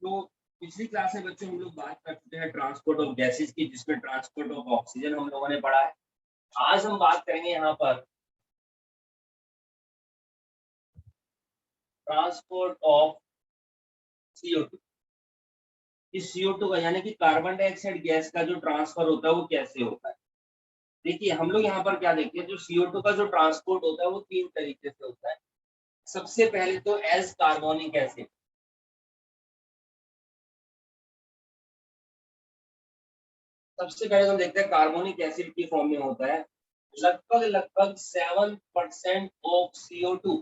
तो पिछली क्लास में बच्चों हम लोग बात कर चुके हैं ट्रांसपोर्ट ऑफ गैसेस की, जिसमें ट्रांसपोर्ट ऑफ ऑक्सीजन हम लोगों ने पढ़ा है। आज हम बात करेंगे यहाँ पर ट्रांसपोर्ट ऑफ CO2। इस CO2 का यानी कि कार्बन डाइऑक्साइड गैस का जो ट्रांसफर होता है वो कैसे होता है। देखिए हम लोग यहाँ पर क्या देखते हैं, जो CO2 का जो ट्रांसपोर्ट होता है वो 3 तरीके से होता है। सबसे पहले तो एज कार्बोनिक एसिड, सबसे पहले तो देखते हैं कार्बोनिक एसिड की फॉर्म में होता है। लगभग 7% ऑफ CO2,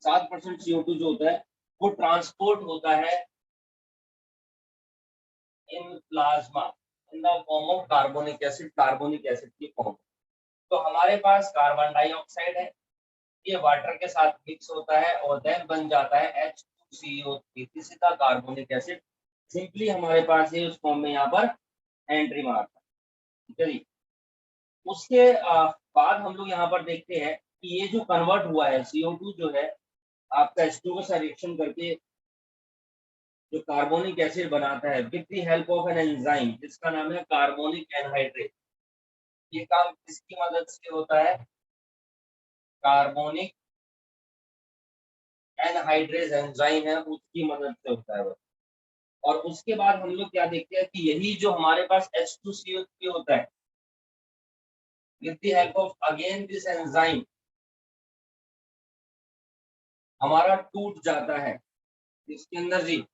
7% CO2 जो होता है वो ट्रांसपोर्ट होता है in plasma in the form of carbonic acid, carbonic acid की फॉर्म। तो हमारे पास कार्बन डाइऑक्साइड है, ये वाटर के साथ मिक्स होता है और देन बन जाता है H2CO3, सीधा कार्बोनिक एसिड। सिंपली हमारे पास ये उस फॉर्म में यहाँ पर एंट्री मारता है। ठीक है जी। उसके बाद हम लोग यहाँ पर देखते हैं कि ये जो कन्वर्ट हुआ है CO2 जो है आपका H2 के साथ रिएक्शन करके जो कार्बोनिक एसिड बनाता है with the help of an enzyme जिसका नाम है कार्बोनिक एनहाइड्रेट। ये काम किसकी मदद से होता है? कार्बोनिक एनहाइड्रेज एंजाइम है उसकी मदद से होता है। और उसके बाद हम लोग क्या देखते हैं कि यही जो हमारे पास H2CO3 होता है with the help of again this enzyme हमारा टूट जाता है इसके अंदर जी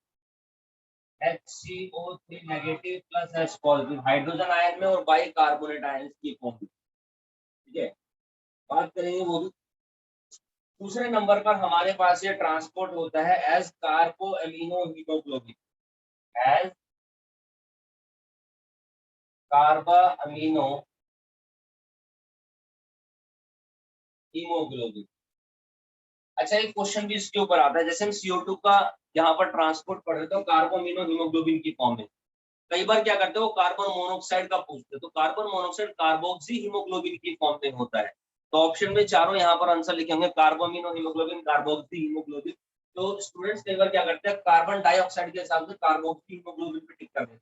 HCO3 negative plus H positive hydrogen ion में और बाई कार्बोनेट आयन की फॉर्म में। ठीक है, बात करेंगे वो भी। दूसरे नंबर पर हमारे पास ये ट्रांसपोर्ट होता है as carbamino haemoglobin, as carbamino haemoglobin. अच्छा, एक क्वेश्चन भी इसके ऊपर आता है, जैसे हम CO2 का यहाँ पर ट्रांसपोर्ट पढ़ रहे थे कार्बो अमीनो हीमोग्लोबिन की फॉर्म में। कई बार क्या करते हो कार्बन मोनोऑक्साइड का पूछते हैं, तो कार्बन मोनोऑक्साइड कार्बोक्सी हीमोग्लोबिन की फॉर्म में होता है। तो ऑप्शन में चारों यहाँ पर आंसर लिखे होंगे, कार्बोमिनो हीमोग्लोबिन, कार्बोक्सी हीमोग्लोबिन। तो स्टूडेंट्स कई बार क्या करते हैं कार्बन डाइऑक्साइड के हिसाब से कार्बोक्सी हीमोग्लोबिन पे टिक कर देते हैं,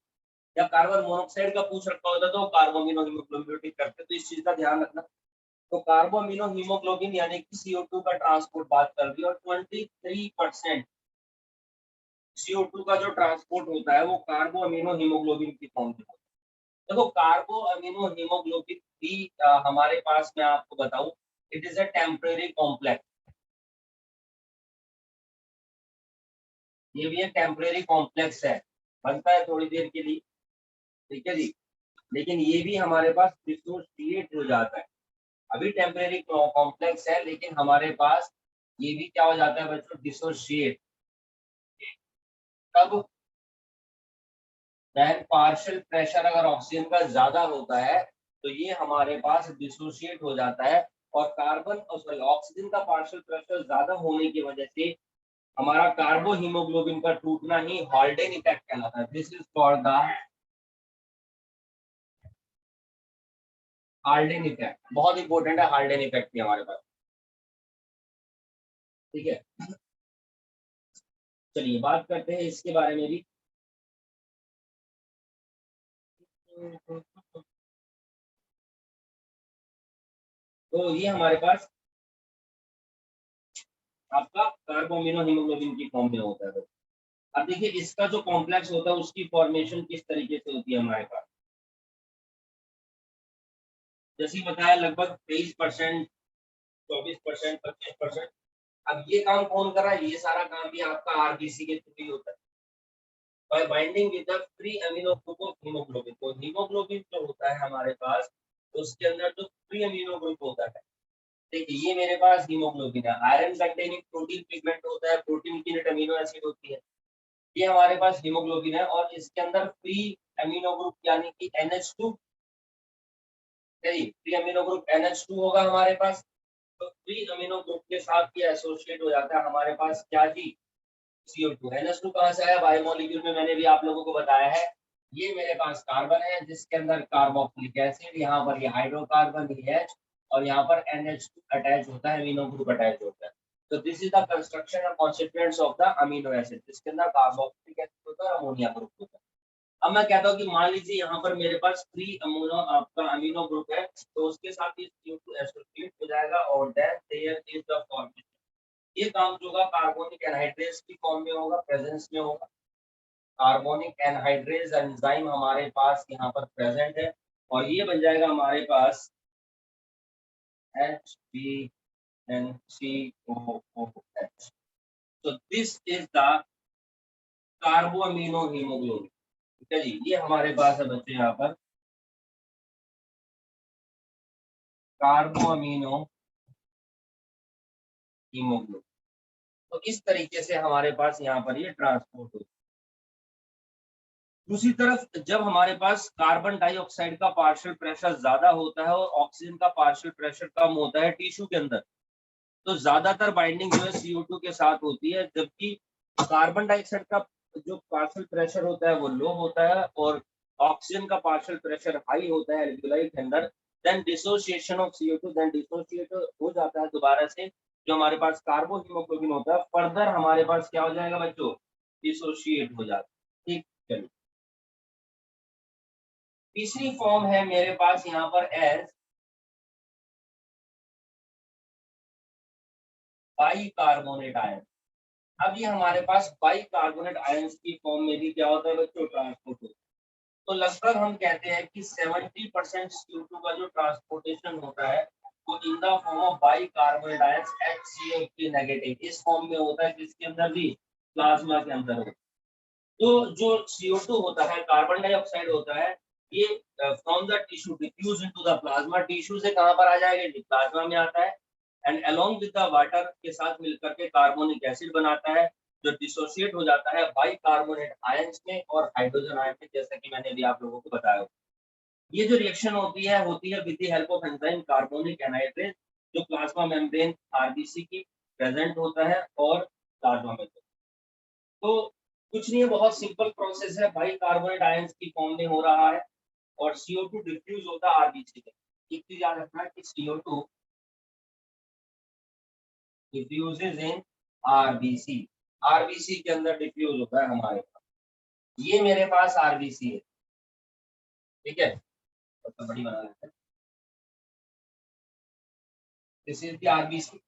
या कार्बन मोनोऑक्साइड का पूछ रखा होता है तो कार्बोमिनो हीमोग्लोबिन पे टिक करते हैं। तो इस चीज का ध्यान रखना। तो कार्बोमिनो हीमोग्लोबिन यानी कि CO2 का ट्रांसपोर्ट बात कर दी, और 23% CO2 का जो ट्रांसपोर्ट होता है वो कार्बो अमीनो हीमोग्लोबिन की फॉर्म में होता है। देखो कार्बो अमीनो हीमोग्लोबिन भी हमारे पास में आपको बताऊं, it is a temporary complex. ये भी एक टेम्परेरी कॉम्प्लेक्स है, बनता है थोड़ी देर के लिए। ठीक है जी, लेकिन ये भी हमारे पास डिसोसिएट हो जाता है। अभी टेम्परेरी कॉम्प्लेक्स है लेकिन हमारे पास ये भी क्या हो जाता है बच्चों, डिसोसिएट। तब पार्शियल प्रेशर अगर ऑक्सीजन का ज्यादा होता है तो ये हमारे पास डिसोसिएट हो जाता है, और कार्बन सॉरी ऑक्सीजन का पार्शियल प्रेशर ज्यादा होने की वजह से हमारा कार्बो हीमोग्लोबिन का टूटना ही हॉल्डेन इफेक्ट कहलाता है। This is for the Haldane effect, बहुत इंपॉर्टेंट है हाल्डेन इफेक्ट भी हमारे पास। ठीक है, चलिए बात करते हैं इसके बारे में भी। तो ये हमारे पास आपका कार्बोमिनो हीमोग्लोबिन की फॉर्म में होता है। अब देखिए इसका जो कॉम्प्लेक्स होता है उसकी फॉर्मेशन किस तरीके से होती है हमारे पास, जैसे बताया लगभग 23%, 24%, 25%। अब ये काम कौन कर रहा है, ये सारा काम भी आपका आरबीसी के थ्रू ही होता है, bye binding with the free amino group of haemoglobin. तो हीमोग्लोबिन जो होता है हमारे पास, तो उसके अंदर जो फ्री अमीनो ग्रुप होता है, देखिए ये मेरे पास हीमोग्लोबिन है, आयरन कंटेनिंग प्रोटीन पिगमेंट होता है, प्रोटीन की यूनिट अमीनो एसिड होती है, ये हमारे पास हीमोग्लोबिन है। और इसके अंदर फ्री अमीनो ग्रुप यानी कि NH2, free amino group NH2 होगा हमारे पास। तो फ्री अमीनो ग्रुप के साथ ये एसोसिएट हो जाता है हमारे पास क्या जी, CO2। NH2 कहाँ से आया, बायोमोलिक्यूल में मैंने भी आप लोगों को बताया है। ये मेरे पास कार्बन है जिसके अंदर कार्बोक्सिलिक एसिड, यहाँ पर ये हाइड्रोकार्बन ये H, और यहाँ पर NH2 अटैच होता है, अमीनो ग्रुप अटैच होता है। तो this is the construction and constituents of the amino acid, जिसके अंदर कार्बोक्सिलिक एसिड होता है और अमोनिया ग्रुप होता है। अब मैं कहता हूँ कि मान लीजिए यहाँ पर मेरे पास 3 अमोनो आपका अमीनो ग्रुप है, तो उसके साथ ये CO2 एसोसिएट हो जाएगा और then there is the formation. ये काम जो होगा कार्बोनिक एनहाइड्रेज की फॉर्म में होगा, प्रेजेंस में होगा। कार्बोनिक एनहाइड्रेज एंजाइम हमारे पास यहाँ पर प्रेजेंट है और ये बन जाएगा हमारे पास HBNCOOH। So this is the carbamino haemoglobin. ठीक है जी, ये हमारे पास है बच्चे यहाँ पर कार्बोअमीनो हीमोग्लोबिन। तो इस तरीके से हमारे पास यहाँ पर ये ट्रांसपोर्ट होता है। दूसरी तरफ जब हमारे पास कार्बन डाइऑक्साइड का पार्शियल प्रेशर ज्यादा होता है और ऑक्सीजन का पार्शियल प्रेशर कम होता है टिश्यू के अंदर, तो ज्यादातर बाइंडिंग जो है CO2 के साथ होती है, जबकि कार्बन डाइऑक्साइड का जो पार्शियल प्रेशर होता है वो लो होता है और ऑक्सीजन का पार्शियल प्रेशर हाई होता है एल्वियोलाई के अंदर। Then dissociation of CO2, then dissociate हो जाता है दोबारा से, जो हमारे पास कार्बो हीमोग्लोबिन होता है फर्दर हमारे पास क्या हो जाएगा बच्चों, डिसोसिएट हो जाता है। ठीक, चलिए तीसरी फॉर्म है मेरे पास यहाँ पर एज बाइकार्बोनेट आयन। अब ये हमारे पास बाइकार्बोनेट आयंस की फॉर्म में भी क्या होता है बच्चों, ट्रांसपोर्ट होता है। तो लगभग हम कहते हैं कि 70% CO2 का जो ट्रांसपोर्टेशन होता है वो in the form of bicarbonate ions HCl negative इस फॉर्म में होता है, जिसके अंदर भी प्लाज्मा के अंदर होता है। तो जो CO2 होता है, कार्बन डाइऑक्साइड होता है, ये from the tissue diffuse into the plasma, tissue से कहां पर आ जाएगा, प्लाज्मा में आता है and along with the water के साथ मिलकर के कार्बोनिक एसिड बनाता है, जो डिसोसिएट हो जाता है बाइकार्बोनेट आयंस में और हाइड्रोजन आयन में, जैसा कि मैंने अभी आप लोगों को बताया। ये जो रिएक्शन होती है with the help of enzyme carbonic anhydrase, जो प्लाज्मा मेम्ब्रेन आरबीसी की प्रेजेंट होता है और प्लाज्मा में। तो कुछ नहीं है, बहुत सिंपल प्रोसेस है, बाइकार्बोनेट आयंस की फॉर्म में हो रहा है और CO2 डिफ्यूज होता है आरबीसी में। एक चीज याद रखना कि CO2 diffuses in RBC, RBC के अंदर डिफ्यूज होता है हमारे पास। ये मेरे पास आरबीसी है, ठीक है, तो बड़ी बना लेते हैं। दिस इज द आरबीसी,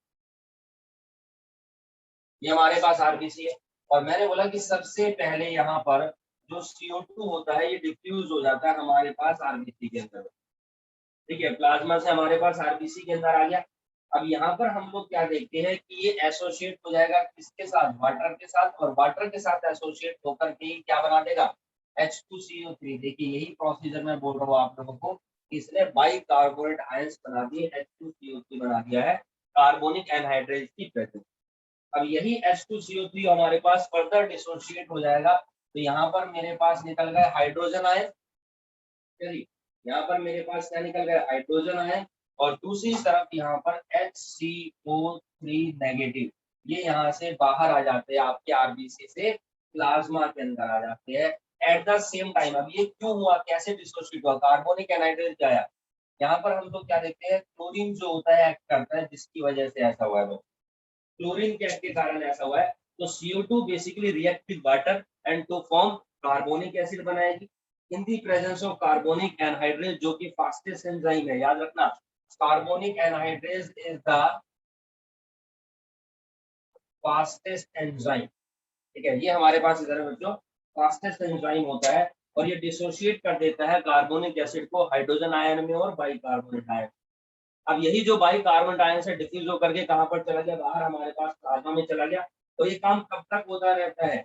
ये हमारे पास आरबीसी है और मैंने बोला कि सबसे पहले यहाँ पर जो CO2 होता है ये डिफ्यूज हो जाता है हमारे पास आरबीसी के अंदर। ठीक है, प्लाज्मा से हमारे पास आरबीसी के अंदर आ गया। अब यहाँ पर हम लोग क्या देखते हैं कि ये एसोसिएट हो जाएगा किसके साथ, वाटर के साथ, और वाटर के साथ एसोसिएट होकर के ही क्या बना देगा, H2CO3। देखिए यही प्रोसीजर मैं बोल रहा हूँ आप लोगों को, इसने बाइकार्बोनेट आयंस बना दिए, H2CO3 बना दिया है कार्बोनिक एनहाइड्रेज की प्रेजेंस। अब यही H2CO3 हमारे पास फर्दर डिसोसिएट हो जाएगा, तो यहाँ पर मेरे पास निकल गए हाइड्रोजन आयन। चलिए यहाँ पर मेरे पास क्या निकल गया, हाइड्रोजन आयन, और दूसरी तरफ यहाँ पर HCO3 नेगेटिव, ये यहाँ से बाहर आ जाते हैं आपके आरबीसी से प्लाज्मा के अंदर आ जाते हैं एट द सेम टाइम। अब ये क्यों हुआ, कैसे डिसोसिएट हुआ, कार्बोनिक एनहाइड्रेज आया, यहाँ पर हम लोग क्या देखते हैं, क्लोरीन जो होता है एक्ट करता है, जिसकी वजह से ऐसा हुआ है। क्लोरीन के कारण ऐसा हुआ है। तो CO2 basically react with water and to form carbonic acid बनाएगी in the presence of carbonic anhydrase, जो कि फास्टेस्ट एंजाइम है, याद रखना। Carbonic anhydrase is the fastest enzyme. ठीक है, ये हमारे पास इधर बच्चों फास्टेस्ट एंजाइम होता है और ये डिसोशिएट कर देता है कार्बोनिक एसिड को हाइड्रोजन आयन में और बाइकार्बोनेट आयन। अब यही जो बाइकार्बोनेट आयन से डिफ्यूज होकर के कहां पर चला गया, बाहर हमारे पास प्लाज्मा में चला गया। तो ये काम कब तक होता रहता है,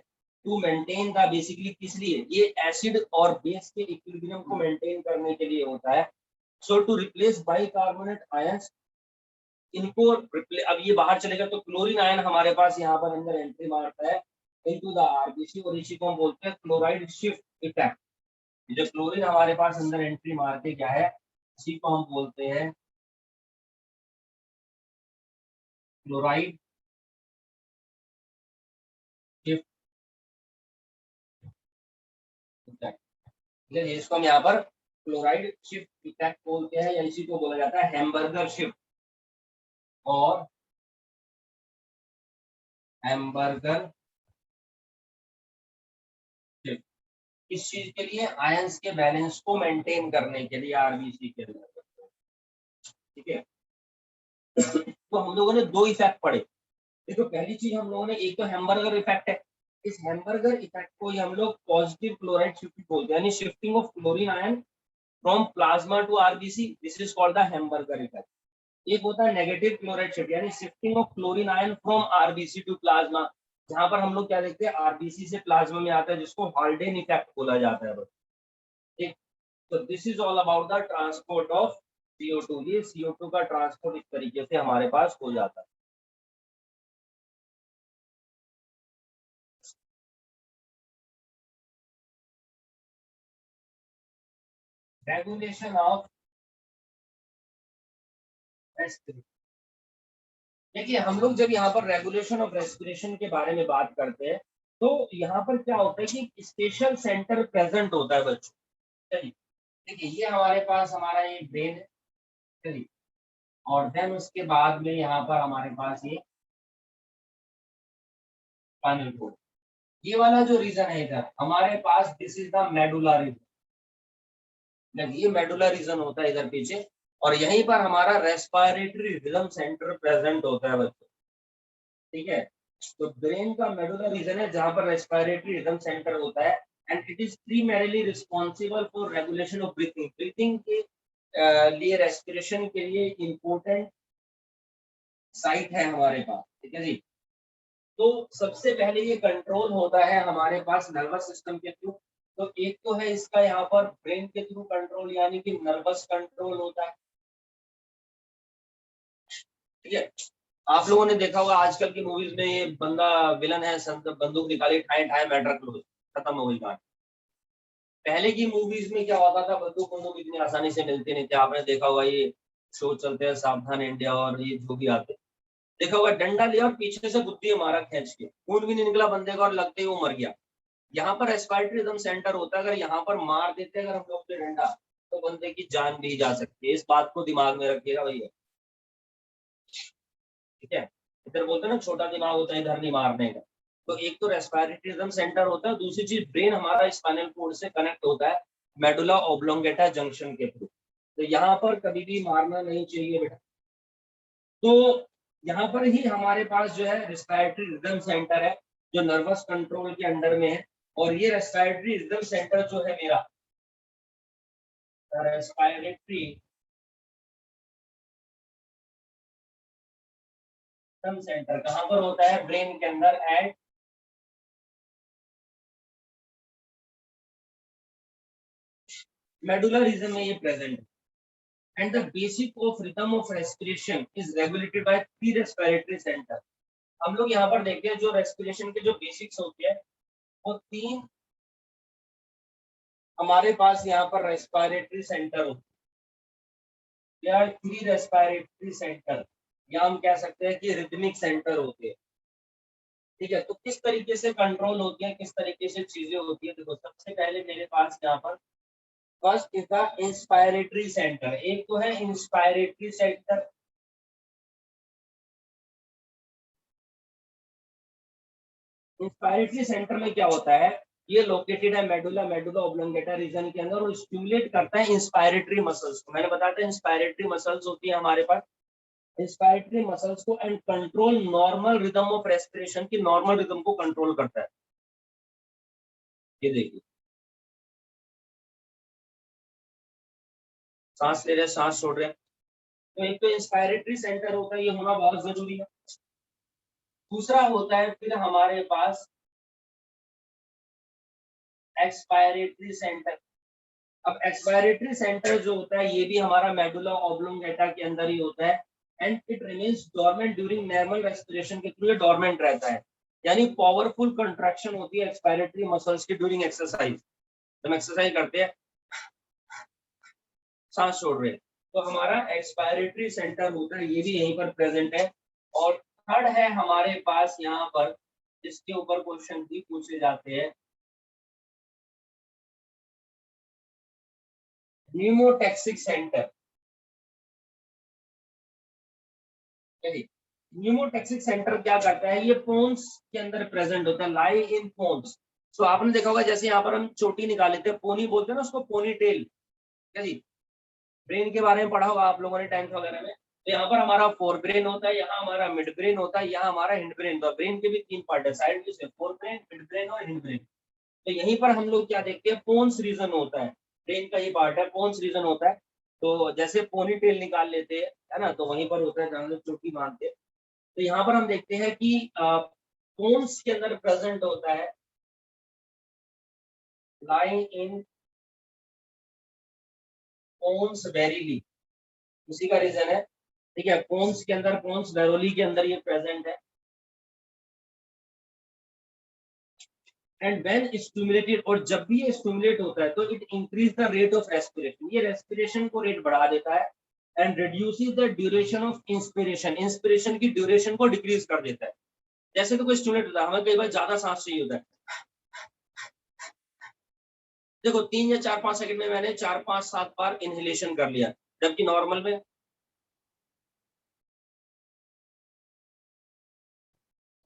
टू मेंटेन द, बेसिकली किस लिए, ये एसिड और बेस के इक्विलिब्रियम को मेंटेन करने के लिए होता है। सो टू रिप्लेस बाइकार्बोनेट आयंस, इनको अब ये बाहर चलेगा तो क्लोरीन आयन हमारे पास यहाँ पर अंदर एंट्री मारता है इनटू द आरबीसी, और इसी को हम बोलते हैं क्लोराइड शिफ्ट इफेक्ट। जो क्लोरीन हमारे पास अंदर एंट्री मारते क्या है, इसी को हम बोलते हैं क्लोराइड शिफ्ट इफेक्ट। ठीक है, इसको हम यहाँ पर क्लोराइड शिफ्ट इफेक्ट बोलते हैं, या इसी को बोला जाता है हैमबर्गर शिफ्ट और हैमबर्गर शिफ्ट, किस चीज के लिए? आयंस के बैलेंस को मेंटेन करने के लिए आरबीसी के अंदर, ठीक है। तो हम लोगों ने दो इफेक्ट पढ़े। देखो पहली चीज हम लोगों ने, एक तो हैमबर्गर इफेक्ट है, इस हैमबर्गर इफेक्ट को ही हम लोग पॉजिटिव क्लोराइड शिफ्टिंग बोलते हैं, यानी shifting of chlorine ion from plasma to RBC, this is called the hamburger effect. एक होता है नेगेटिव क्लोराइड शिफ्ट, यानी shifting of chlorine ion from RBC to plasma, जहां पर हम लोग क्या देखते हैं, आरबीसी से प्लाज्मा में आता है, जिसको हॉल्डेन इफेक्ट बोला जाता है। ठीक, तो this is all about the transport of CO2। ये CO2 का ट्रांसपोर्ट इस तरीके से हमारे पास हो जाता है। रेगुलेशन ऑफ रेस्पिरेशन, देखिए हम लोग जब यहाँ पर रेगुलेशन ऑफ रेस्पिरेशन के बारे में बात करते हैं, तो यहाँ पर क्या होता है कि स्पेशल सेंटर प्रेजेंट होता है बच्चों। चलिए देखिए, ये हमारे पास हमारा ये ब्रेन है, चलिए, और देन उसके बाद में यहाँ पर हमारे पास ये स्पाइनल कोड। ये वाला जो रीजन है इधर हमारे पास, this is the medulla region, ये मेडुला रीजन होता है इधर पीछे, और यहीं पर हमारा रेस्पिरेटरी रिदम सेंटर प्रेजेंट होता है बच्चों, ठीक है। तो ब्रेन का मेडुला रीजन है जहां पर रेस्पिरेटरी रिदम सेंटर होता है, and it is primarily responsible for regulation of breathing, breathing के लिए, रेस्पिरेशन के लिए इंपॉर्टेंट साइट है हमारे पास, ठीक है जी। तो सबसे पहले ये कंट्रोल होता है हमारे पास नर्वस सिस्टम के थ्रू। तो एक तो है इसका यहाँ पर ब्रेन के थ्रू कंट्रोल, यानी कि नर्वस कंट्रोल होता है, ठीक है। आप लोगों ने देखा होगा आजकल की मूवीज में, ये बंदा विलन है, संत बंदूक निकाली, ठाए ठाए मैटर क्लोज, खत्म हो गई कहानी। पहले की मूवीज में क्या होता था, बंदूक बंदूक इतनी आसानी से मिलती नहीं थी। आपने देखा होगा ये शो चलते हैं सावधान इंडिया, और ये जो भी आते, देखा होगा डंडा लिया और पीछे से गुद्दी मारा खींच के, खून भी नहीं निकला बंदे का, और लगते ही वो मर गया। यहाँ पर रेस्पिरेटरी रिदम सेंटर होता है, अगर यहाँ पर मार देते हैं अगर हम लोग से डंडा, तो बंदे की जान भी जा सकती है। इस बात को दिमाग में रखिएगा भैया, ठीक है। इधर बोलते हैं ना छोटा दिमाग होता है इधर नहीं मारने का। तो एक तो रेस्पिरेटरी रिदम सेंटर होता है, दूसरी चीज ब्रेन हमारा स्पाइनल कोड से कनेक्ट होता है मेडुला ओब्लोंगेटा जंक्शन के थ्रू। तो यहाँ पर कभी भी मारना नहीं चाहिए बेटा। तो यहाँ पर ही हमारे पास जो है रेस्पिरेटरी रिदम सेंटर है, जो नर्वस कंट्रोल के अंडर में है। और ये रेस्पिरेटरी रिदम सेंटर जो है मेरा, रेस्पिरेटरी रिदम सेंटर कहाँ पर होता है? ब्रेन के अंदर, एंड मेडुला रीजन में ये प्रेजेंट है। And the basic of rhythm of respiration is regulated by three respiratory centre. हम लोग यहाँ पर देखते हैं जो रेस्पिरेशन के जो बेसिक्स होते हैं, वो तीन हमारे पास यहाँ पर रेस्पिरेटरी सेंटर होते हैं, या थ्री रेस्पिरेटरी सेंटर, या हम कह सकते हैं कि रिदमिक सेंटर होते हैं, ठीक है। तो किस तरीके से कंट्रोल होती है, किस तरीके से चीजें होती है, देखो सबसे पहले मेरे पास यहाँ पर first is the inspiratory centre. एक तो है इंस्पायरेटरी सेंटर। इंस्पायरेटरी सेंटर में क्या होता है, ये लोकेटेड है मेडुला, मेडुला ओब्लोंगेटा रीजन के अंदर, और स्टिमुलेट करता है इंस्पायरेटरी मसल्स को। मैंने बताया था इंस्पायरेटरी मसल्स होती है हमारे पास, इंस्पायरेटरी मसल्स को, and control normal rhythm of respiration की, नॉर्मल रिदम को कंट्रोल करता है। ये देखिए, सांस ले रहे हैं, सांस छोड़ रहे हैं। तो एक तो इंस्पायरेटरी सेंटर होता है, ये होना बहुत जरूरी है। दूसरा होता है फिर हमारे पास एक्सपायरेटरी सेंटर। अब एक्सपायरेटरी सेंटर जो होता है, ये भी हमारा मेडुला ऑब्लोंगेटा के अंदर ही होता है, and it remains dormant during normal respiration के थ्रू, ये डोरमेंट रहता है, यानी पावरफुल कंट्रैक्शन होती है एक्सपायरेटरी मसल्स की ड्यूरिंग एक्सरसाइज। हम एक्सरसाइज करते हैं, सांस छोड़ रहे हैं, तो हमारा एक्सपायरेटरी सेंटर होता है, ये भी यहीं पर प्रेजेंट है। और थर्ड है हमारे पास यहाँ पर, जिसके ऊपर क्वेश्चन भी पूछे जाते हैं, न्यूमोटैक्सिक सेंटर। न्यूमोटैक्सिक सेंटर क्या करता है, ये पोन्स के अंदर प्रेजेंट होता है, लाई इन पोन्स। तो आपने देखा होगा जैसे यहाँ पर हम चोटी निकाल लेते हैं, पोनी बोलते हैं ना उसको, पोनी टेल, क्या जी, ब्रेन के बारे में पढ़ा होगा आप लोगों ने टेंथ वगैरह में। तो यहाँ पर हमारा फोर ब्रेन होता है, यहाँ हमारा मिड ब्रेन होता है, यहाँ हमारा हिंड ब्रेन होता है। ब्रेन के भी तीन पार्ट है साइड में से, फोर ब्रेन, मिड ब्रेन और हिंड ब्रेन। तो यहीं पर हम लोग क्या देखते हैं, पोन्स रीजन होता है, ब्रेन का ही पार्ट है, पोन्स रीजन होता है। तो जैसे पोनी टेल निकाल लेते हैं, है ना, तो वहीं पर होता है जहाँ से चोटी बांधते हैं। तो यहाँ पर हम देखते हैं कि पोन्स के अंदर प्रेजेंट होता है, लाइंग इन पोन्स वेरिली, उसी का रीजन है, ठीक है। पोन्स के अंदर, पोन्स वेरोली के अंदर ये प्रेजेंट है। एंड व्हेन स्टिमुलेटेड, और जब भी ये स्टिमुलेट होता है तो it increase the rate of respiration, ये रेस्पिरेशन को रेट बढ़ा देता है। And reduces the duration of inspiration, inspiration की ड्यूरेशन को डिक्रीज कर देता है। जैसे तो कोई स्टिमुलेट होता है, हमें कई बार ज्यादा सांस चाहिए होता है, देखो 3 या 4-5 सेकंड में मैंने 4-5-7 बार इनहेलेशन कर लिया, जबकि नॉर्मल में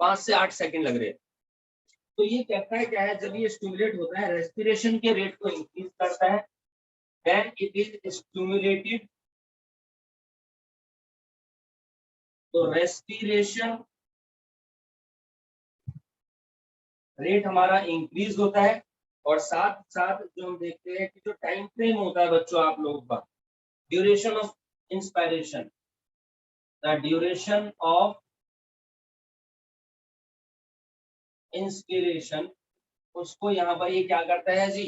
5 से 8 सेकंड लग रहे हैं। तो ये कहता है क्या है, जब ये स्टिमुलेट होता है रेस्पिरेशन के रेट को इंक्रीज करता है, व्हेन इट इज स्टिमुलेटेड, तो रेस्पिरेशन रेट हमारा इंक्रीज होता है। और साथ साथ जो हम देखते हैं कि जो टाइम फ्रेम होता है बच्चों आप लोगों का, duration of inspiration, the duration of inspiration, उसको यहाँ पर ये क्या करता है जी,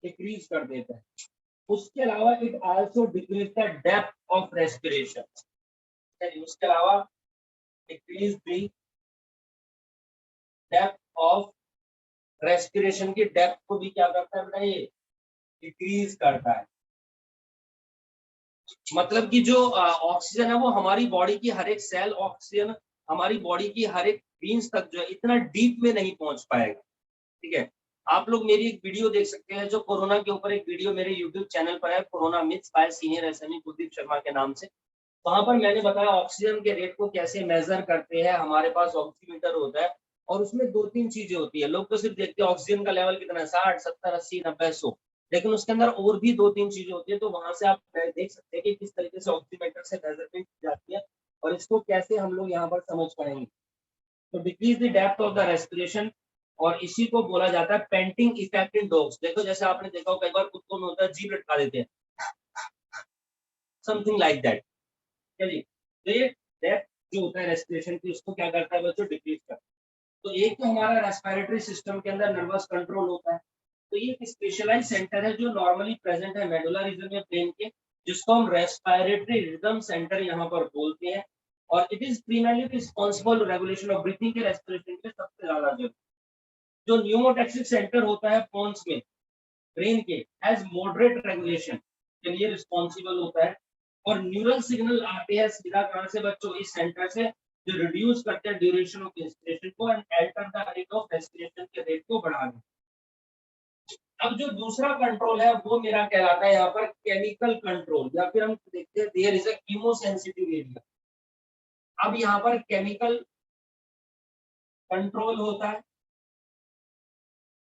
डिक्रीज कर देता है। उसके अलावा it also decrease the depth of respiration, उसके अलावा decrease the depth of respiration की डेप्थ को भी क्या करता है बेटा, ये डिक्रीज करता है। मतलब कि जो ऑक्सीजन है वो हमारी बॉडी की हर एक सेल, ऑक्सीजन हमारी बॉडी की हर एक बीन्स तक जो है इतना डीप में नहीं पहुंच पाएगा, ठीक है। आप लोग मेरी एक वीडियो देख सकते हैं, जो कोरोना के ऊपर एक वीडियो मेरे यूट्यूब चैनल पर है, corona myths bye senior SME Kuldeep Sharma के नाम से। वहां पर मैंने बताया ऑक्सीजन के रेट को कैसे मेजर करते हैं। हमारे पास ऑक्सीमीटर होता है और उसमें 2-3 चीजें होती है। लोग तो सिर्फ देखते हैं ऑक्सीजन का लेवल कितना है, 60, 70, 80, 90, 100, लेकिन उसके अंदर और भी 2-3 चीजें होती है। तो वहां से आप देख सकते हैं कि किस तरीके से ऑक्सीमीटर से मेजरमेंट की जाती है और इसको कैसे हम लोग यहाँ पर समझ पाएंगे। तो decrease the depth of the respiration, और इसी को बोला जाता है पेंटिंग इफेक्ट इन डॉग्स। देखो जैसे आपने देखा हो कई बार कुत्तों में होता है, जीभ लटका देते हैं, समथिंग लाइक दैट। चलिए, तो ये डेप्थ जो होता है रेस्पिरेशन की, उसको क्या करता है बच्चों, डिक्रीज करता है। तो एक तो हमारा रेस्पिरेटरी सिस्टम के अंदर नर्वस कंट्रोल होता है। तो ये एक स्पेशलाइज सेंटर है जो नॉर्मली प्रेजेंट है मेडुला रीजन में ब्रेन के, जिसको हम रेस्पिरेटरी रिदम सेंटर यहाँ पर बोलते हैं। और it is primarily responsible regulation of breathing के, रेस्पिरेशन के सबसे ज्यादा जो न्यूमोटैक्सिक सेंटर होता है पोन्स में ब्रेन के, एज मॉडरेट रेगुलेशन के लिए रिस्पॉन्सिबल होता है। और न्यूरल सिग्नल आते हैं सीधा कहां से बच्चों, इस सेंटर से, जो रिड्यूस करते हैं ड्यूरेशन ऑफ इंस्पिरेशन को and alter the rate of respiration के रेट को बढ़ा दें। अब जो दूसरा कंट्रोल है वो मेरा कहलाता है यहाँ पर केमिकल कंट्रोल, या फिर हम देखते हैं there is a chemosensitive area. अब यहाँ पर केमिकल कंट्रोल होता है,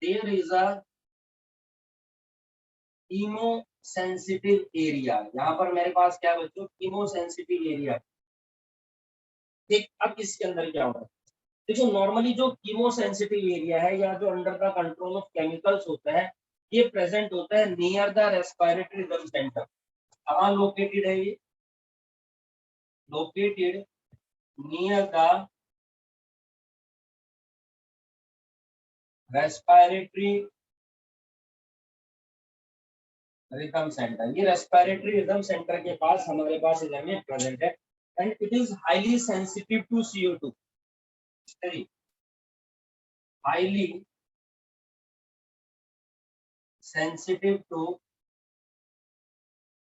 there is a chemosensitive area. यहाँ पर मेरे पास क्या है बच्चों, कीमोसेंसिटिव एरिया। देख अब इसके अंदर क्या होगा, देखो नॉर्मली जो कीमोसेंसिटिव एरिया है या जो under the control of chemicals होता है, ये प्रेजेंट होता है near the respiratory rhythm centre. कहाँ लोकेटेड है ये, located near the respiratory rhythm centre. ये रेस्पिरेटरी रिदम सेंटर के पास हमारे पास इधर में प्रेजेंट है। And it is highly sensitive to CO2, highly sensitive to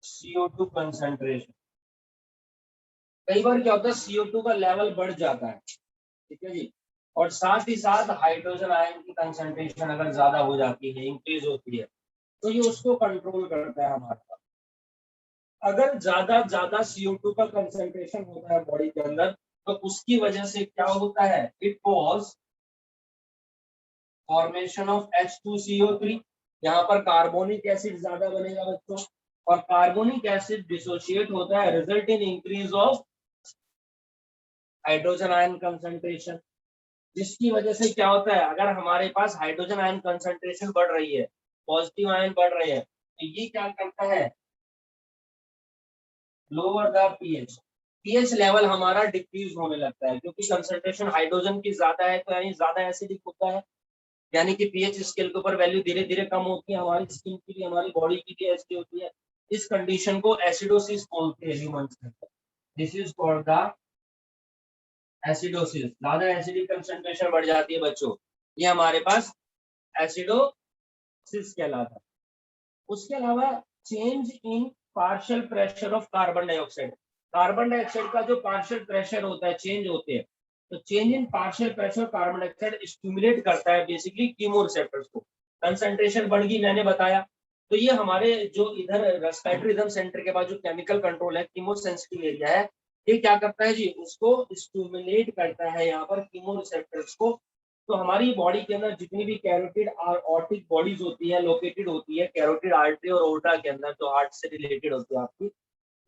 CO2 concentration। कई बार क्या होता है CO2 का लेवल बढ़ जाता है, ठीक है जी, और साथ ही साथ हाइड्रोजन आयन की कंसंट्रेशन अगर ज्यादा हो जाती है, इंक्रीज होती है, तो ये उसको कंट्रोल करता है हमारे पास। अगर ज्यादा CO2 का कंसंट्रेशन होता है बॉडी के अंदर, तो उसकी वजह से क्या होता है, it cause formation of H2CO3। यहाँ पर कार्बोनिक एसिड ज्यादा बनेगा बच्चों, और कार्बोनिक एसिड डिसोशिएट होता है, result in increase of hydrogen ion concentration. जिसकी वजह से क्या होता है, अगर हमारे पास हाइड्रोजन आयन कंसंट्रेशन बढ़ रही है, पॉजिटिव आयन बढ़ रहे हैं, तो ये क्या करता है, lower the pH, pH level हमारा डिक्रीज होने लगता है, क्योंकि कंसंट्रेशन हाइड्रोजन की ज्यादा है, तो यानी ज्यादा एसिडिक होता है, यानी कि पीएच स्केल के ऊपर वैल्यू धीरे धीरे कम होती है, हमारी स्किन की भी हमारी बॉडी की भी ऐसी होती है। इस कंडीशन को एसिडोसिस बोलते हैं ह्यूमंस में। This is called the acidosis. ज्यादा एसिडिक कंसंट्रेशन बढ़ जाती है बच्चों, ये हमारे पास एसिडोसिस कहलाता है। उसके अलावा change in partial pressure of carbon dioxide, carbon dioxide का जो पार्शियल प्रेशर होता है चेंज होते हैं, तो change in partial pressure carbon dioxide stimulate करता है बेसिकली कीमोरिसेप्टर्स को, कंसंट्रेशन बढ़ गई मैंने बताया। तो ये हमारे जो इधर रेस्पिरेटरी रिदम सेंटर के बाद जो केमिकल कंट्रोल है, कीमोसेंसिटिव एरिया है, ये क्या करता है जी, उसको स्टिमुलेट करता है यहाँ पर कीमोरिसेप्टर्स को। तो हमारी बॉडी के अंदर जितनी भी कैरोटिड ऑर्टिक बॉडीज होती है, लोकेटेड होती है कैरोटिड आर्टरी और ओर्टा के अंदर, जो हार्ट से रिलेटेड होती है आपकी,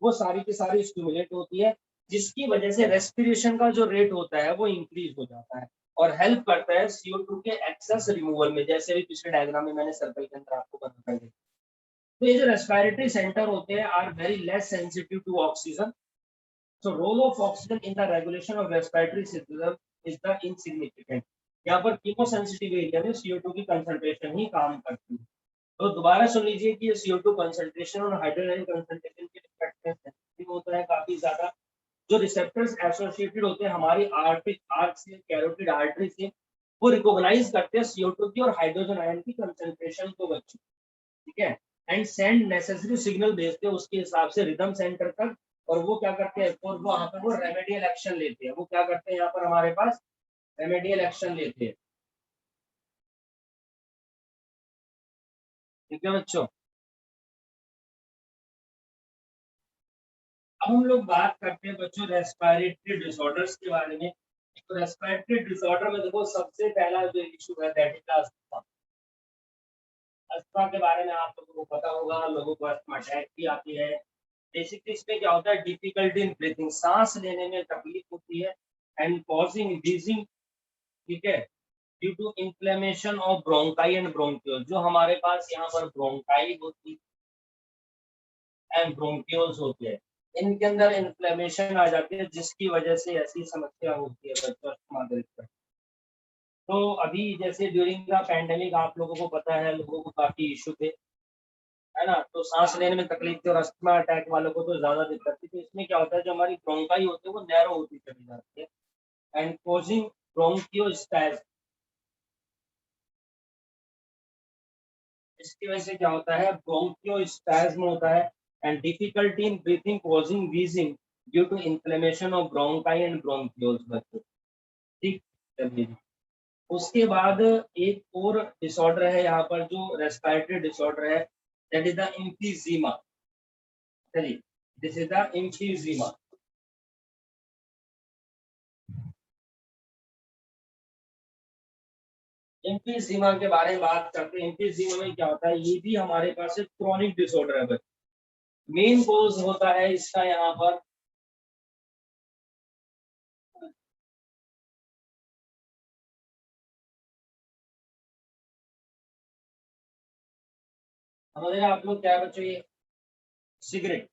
वो सारी की सारी स्टिमुलेट होती है, जिसकी वजह से रेस्पिरेशन का जो रेट होता है वो इंक्रीज हो जाता है और हेल्प करता है CO2 के एक्सेस रिमूवल में, जैसे भी पिछले डायग्राम में मैंने सर्कल के अंदर आपको बता दिया। तो ये जो रेस्पिरेटरी सेंटर होते हैं are very less sensitive to oxygen, so role of oxygen in the regulation of respiratory system is the insignificant। यहाँ पर कीमोसेंसिटिव एरिया में CO2 की कंसंट्रेशन ही काम करती है। तो दोबारा सुन लीजिए कि ये CO2 कंसंट्रेशन और हाइड्रोजन कंसंट्रेशन के रिस्पेक्ट में सेंसिटिव होता है काफी ज्यादा। जो रिसेप्टर्स एसोसिएटेड होते हैं हमारी आर्टिक आर्क से, कैरोटिड आर्टरी से, वो रिकॉग्नाइज करते हैं CO2 की और हाइड्रोजन आयन की कंसंट्रेशन को बच्चों, ठीक है, एंड सेंड नेसेसरी सिग्नल भेजते हैं उसके हिसाब से रिदम सेंटर तक, और वो क्या करते हैं, और वो वहां पर वो रेमेडियल एक्शन लेते हैं। वो क्या करते हैं यहाँ पर हमारे पास रेमेडियल एक्शन लेते हैं, ठीक है बच्चों। अब हम लोग बात करते हैं बच्चों रेस्पिरेटरी डिसऑर्डर्स के बारे में। तो रेस्पिरेटरी डिसऑर्डर में देखो सबसे पहला जो इशू है दैट इज अस्थमा। अस्थमा के बारे में आप लोगों को पता होगा, लोगों को अस्थमा अटैक भी आती है। बेसिकली इसमें क्या होता है, डिफिकल्टी इन ब्रीथिंग, सांस लेने में तकलीफ होती है, एंड कॉजिंग व्हीजिंग, ठीक है, due to inflammation of bronchi and bronchiole. जो हमारे पास यहाँ पर ब्रोंकाई होती एंड ब्रोंकियोल्स होते हैं, इनके अंदर इन्फ्लेमेशन आ जाती है, जिसकी वजह से ऐसी समस्या होती है बच्चों अस्थमा ग्रस्त। तो अभी जैसे ड्यूरिंग द पैंडेमिक आप लोगों को पता है, लोगों को काफी इशू थे, है ना, तो सांस लेने में तकलीफ थी और अस्थमा अटैक वालों को तो ज्यादा दिक्कत थी। तो इसमें क्या होता है, जो हमारी ब्रोंकाई होती है वो नैरो होती चली जाती है एंड कॉजिंग ब्रोंकियोस्पैज्म। इसकी वजह से क्या होता है, ब्रोंकियोस्पैज्म होता है and difficulty in breathing causing wheezing due to inflammation of bronchi and bronchioles बच्चों, ठीक। चलिए, उसके बाद एक और डिसऑर्डर है यहाँ पर जो रेस्पिरेटरी डिसऑर्डर है, दैट इज द एम्फीजीमा। चलिए, दिस इज द एम्फीजीमा। एम्फीजीमा के बारे में बात करते हैं। एम्फीजीमा में क्या होता है, ये भी हमारे पास एक क्रॉनिक डिसऑर्डर है बच्चों। मेन कोज होता है इसका यहाँ पर हमारे आप लोग क्या बच्चों, ये सिगरेट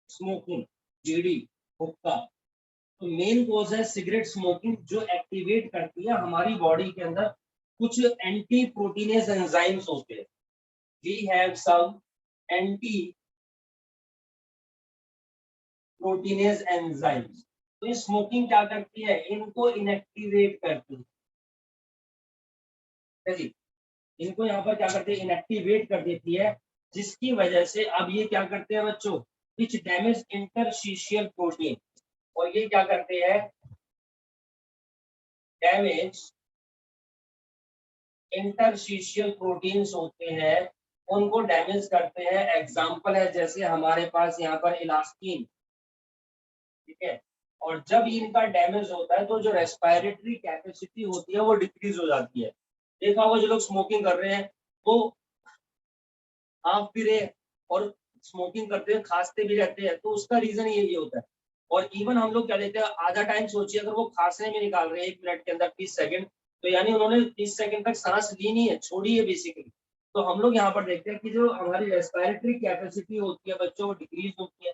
स्मोकिंग, बीड़ी, हुक्का। तो मेन कोज है सिगरेट स्मोकिंग, जो एक्टिवेट करती है हमारी बॉडी के अंदर कुछ एंटी प्रोटीनेज एंजाइम्स होते हैं। We have some anti proteinase enzymes. तो ये स्मोकिंग क्या करती है, इनको इनएक्टिवेट करती है जी, इनको यहाँ पर क्या करते हैं, इनएक्टिवेट कर देती है, जिसकी वजह से अब ये क्या करते हैं बच्चों, विच डैमेज इंटरस्टिशियल प्रोटीन, और ये क्या करते हैं, डैमेज इंटरस्टिशियल प्रोटीन्स होते हैं, उनको डैमेज करते हैं। एग्जाम्पल है जैसे हमारे पास यहाँ पर इलास्टिन, ठीक है, और जब इनका डैमेज होता है तो जो रेस्पिरेटरी कैपेसिटी होती है वो डिक्रीज हो जाती है। देखा होगा जो लोग स्मोकिंग कर रहे हैं वो हाफ भी रहे और स्मोकिंग करते हैं, खांसते भी रहते हैं, तो उसका रीजन यही होता है। और इवन हम लोग क्या लेते हैं, आधा टाइम सोचिए अगर वो खांसने में निकाल रहे हैं 1 मिनट के अंदर 30 सेकंड, तो यानी उन्होंने 30 सेकंड तक सांस ली नहीं है, छोड़ी है बेसिकली। तो हम लोग यहाँ पर देखते हैं कि जो हमारी रेस्पिरेटरी कैपेसिटी होती है बच्चों, वो डिक्रीज होती है।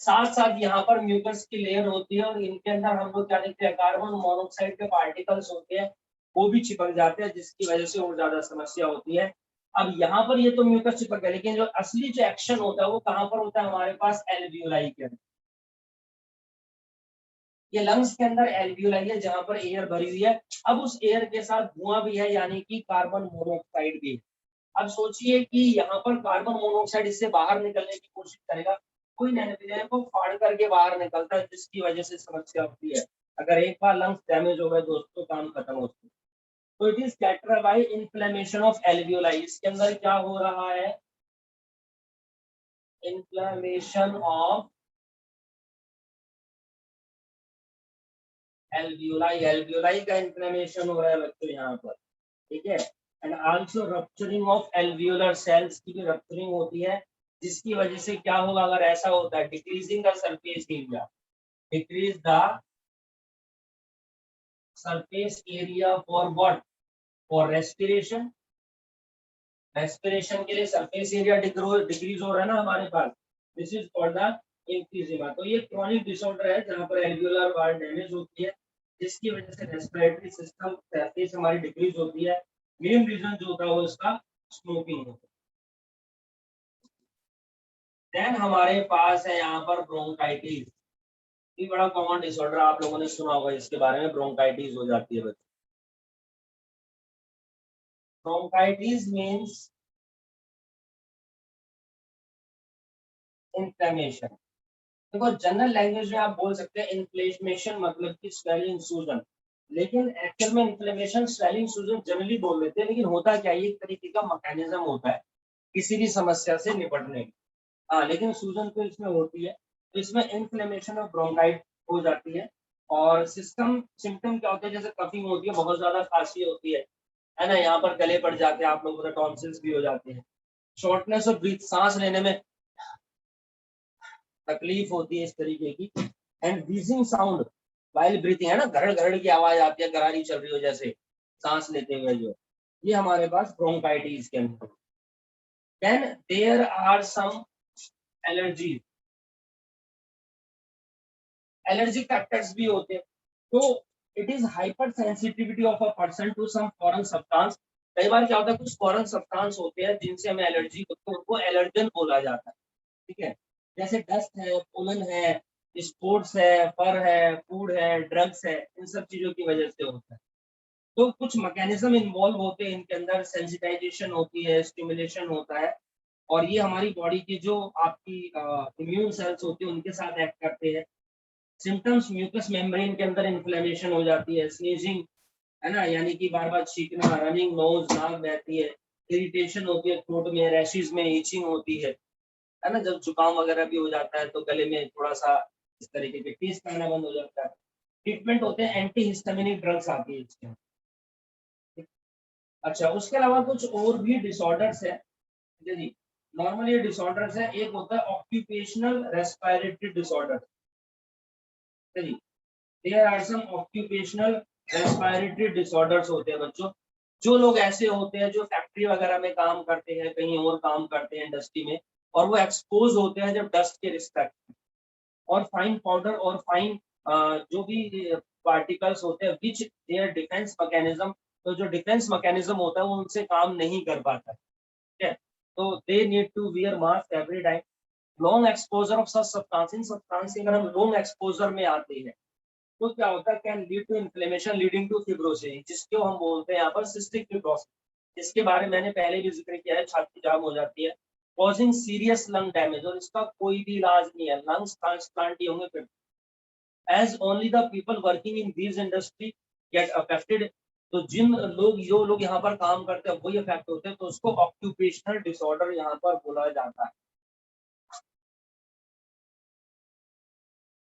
साथ साथ यहाँ पर म्यूकस की लेयर होती है और इनके अंदर हम लोग क्या देखते हैं, कार्बन मोनोऑक्साइड के पार्टिकल्स होते हैं, वो भी चिपक जाते हैं, जिसकी वजह से और ज्यादा समस्या होती है। अब यहाँ पर ये तो म्यूकस चिपक गया, लेकिन जो असली जो एक्शन होता है वो कहाँ पर होता है, हमारे पास एल्वियोलाई के अंदर। ये लंग्स के अंदर एल्वियोलाई है जहां पर एयर भरी हुई है। अब उस एयर के साथ धुआं भी है, यानी कि कार्बन मोनोऑक्साइड भी है। अब सोचिए कि यहाँ पर कार्बन मोनोऑक्साइड इससे बाहर निकलने की कोशिश करेगा, कोई नहीं, को फाड़ करके बाहर निकलता है, जिसकी वजह से समस्या होती है। अगर एक बार लंग्स डैमेज हो गए दोस्तों, काम खत्म होता है। तो it is catarrh by inflammation of alveoli. इसके अंदर क्या हो रहा है, इन्फ्लेमेशन ऑफ एल्वियोलाई। एल्वियोलाई का इन्फ्लेमेशन हो रहा है बच्चों यहाँ पर, ठीक है। And also rupturing of alveolar cells की भी रप्चरिंग होती है, जिसकी वजह से क्या होगा, अगर ऐसा होता है, decreasing the surface area, decrease the surface area for what, for respiration. Respiration के लिए सरफेस एरिया डिक्रीज हो रहा है ना हमारे पास, दिस इज कॉल्ड द एम्फीजिमा। तो ये क्रॉनिक डिसऑर्डर है जहां पर एल्वियोलर वॉल डैमेज होती है, जिसकी वजह से रेस्पिरेटरी सिस्टम सरफेस हमारी डिक्रीज होती है। मेन रीजन जो होता है वो इसका स्मोकिंग होता है। देन हमारे पास है यहाँ पर ब्रोंकाइटिस। ये बड़ा कॉमन डिसऑर्डर, आप लोगों ने सुना होगा इसके बारे में, ब्रोंकाइटिस हो जाती है बच्चों। Bronchitis means inflammation. देखो जनरल लैंग्वेज में आप बोल सकते हैं इन्फ्लेमेशन मतलब कि स्वेलिंग, सूजन, लेकिन एक्चुअल में इन्फ्लेमेशन स्वेलिंग सूजन जनरली बोल लेते हैं, लेकिन होता क्या है, एक तरीके का मैकेनिज्म होता है किसी भी समस्या से निपटने का। हाँ, लेकिन सूजन तो इसमें होती है, तो इसमें इन्फ्लेमेशन और ब्रोंकाइट हो जाती है। और सिस्टम सिम्टम क्या होते हैं, जैसे कफिंग होती है, बहुत ज्यादा खांसी होती है ना, यहाँ पर गले पड़ जाते हैं, आप लोगों को टॉन्सिल्स भी हो जाते हैं। शॉर्टनेस ऑफ ब्रीथ, सांस लेने में तकलीफ होती है इस तरीके की। एंड व्हीजिंग साउंड वाइल ब्रीथिंग, है ना, घड़ घड़ की आवाज आती है, गरारी चल रही हो जैसे सांस लेते हुए, जो ये हमारे पास ब्रोंकाइटिस के अंदर। Then there are some allergy, allergic factors भी होते हैं। तो it is hypersensitivity of a person to some foreign substance. कई बार क्या होता है, कुछ फॉरेन सब्सटेंस होते हैं जिनसे हमें एलर्जी होती है, उनको एलर्जन बोला जाता है, ठीक है। जैसे डस्ट है, पोलन है, स्पोर्ट्स है, फर है, फूड है, ड्रग्स है, इन सब चीजों की वजह से होता है। तो कुछ मैकेनिज्म इन्वॉल्व होते हैं इनके अंदर, सेंसिटाइजेशन होती है, स्टिमुलेशन होता है, और ये हमारी बॉडी की जो आपकी इम्यून सेल्स होती है उनके साथ एक्ट करते हैं। सिम्टम्स, म्यूकस मेम्ब्रेन के अंदर इन्फ्लेमेशन हो जाती है, स्नीजिंग, है ना, यानी कि बार बार छींकना, रनिंग नोज, नाक बहती है, इरिटेशन होती है थ्रोट में, रैशेज में इचिंग होती है ना, जब जुकाम वगैरह भी हो जाता है तो गले में थोड़ा सा इस तरीके के टेस्ट आना बंद हो जाता है। ट्रीटमेंट होते हैं, एंटी हिस्टामिनिक ड्रग्स आती है इसके। अच्छा, उसके अलावा कुछ और भी डिसऑर्डर्स है, ठीक है जी। नॉर्मली ये डिसऑर्डर्स है, एक होता है ऑक्यूपेशनल रेस्पिरेटरी डिसऑर्डर, ठीक है जी। There are some occupational respiratory disorders होते हैं बच्चों। जो लोग ऐसे होते हैं जो फैक्ट्री वगैरह में काम करते हैं, कहीं और काम करते हैं इंडस्ट्री में, और वो एक्सपोज होते हैं जब डस्ट के रिस्पेक्ट, और फाइन पाउडर और फाइन जो भी पार्टिकल्स होते हैं, विच देयर डिफेंस मैकेनिज्म, तो जो डिफेंस मैकेनिज्म होता है वो उनसे काम नहीं कर पाता है, ठीक है। तो they need to wear mask every time. Long exposure of such substance, इन सब्सटेंस से अगर हम लॉन्ग एक्सपोजर में आते हैं तो क्या होता है, can lead to inflammation leading to fibrosis, जिसको हम बोलते हैं यहाँ पर सिस्टिक फिब्रोसिस। इसके बारे में मैंने पहले भी जिक्र किया है, छाती जाम हो जाती है, कॉजिंग सीरियस लंग डैमेज, और इसका कोई भी इलाज नहीं है, लंग्स ट्रांसप्लांट ही होंगे फिर, as only the people working in this industry get affected. तो जो लोग यहाँ पर काम करते हैं वही अफेक्ट होते हैं, तो उसको ऑक्यूपेशनल डिसऑर्डर यहाँ पर बोला जाता है।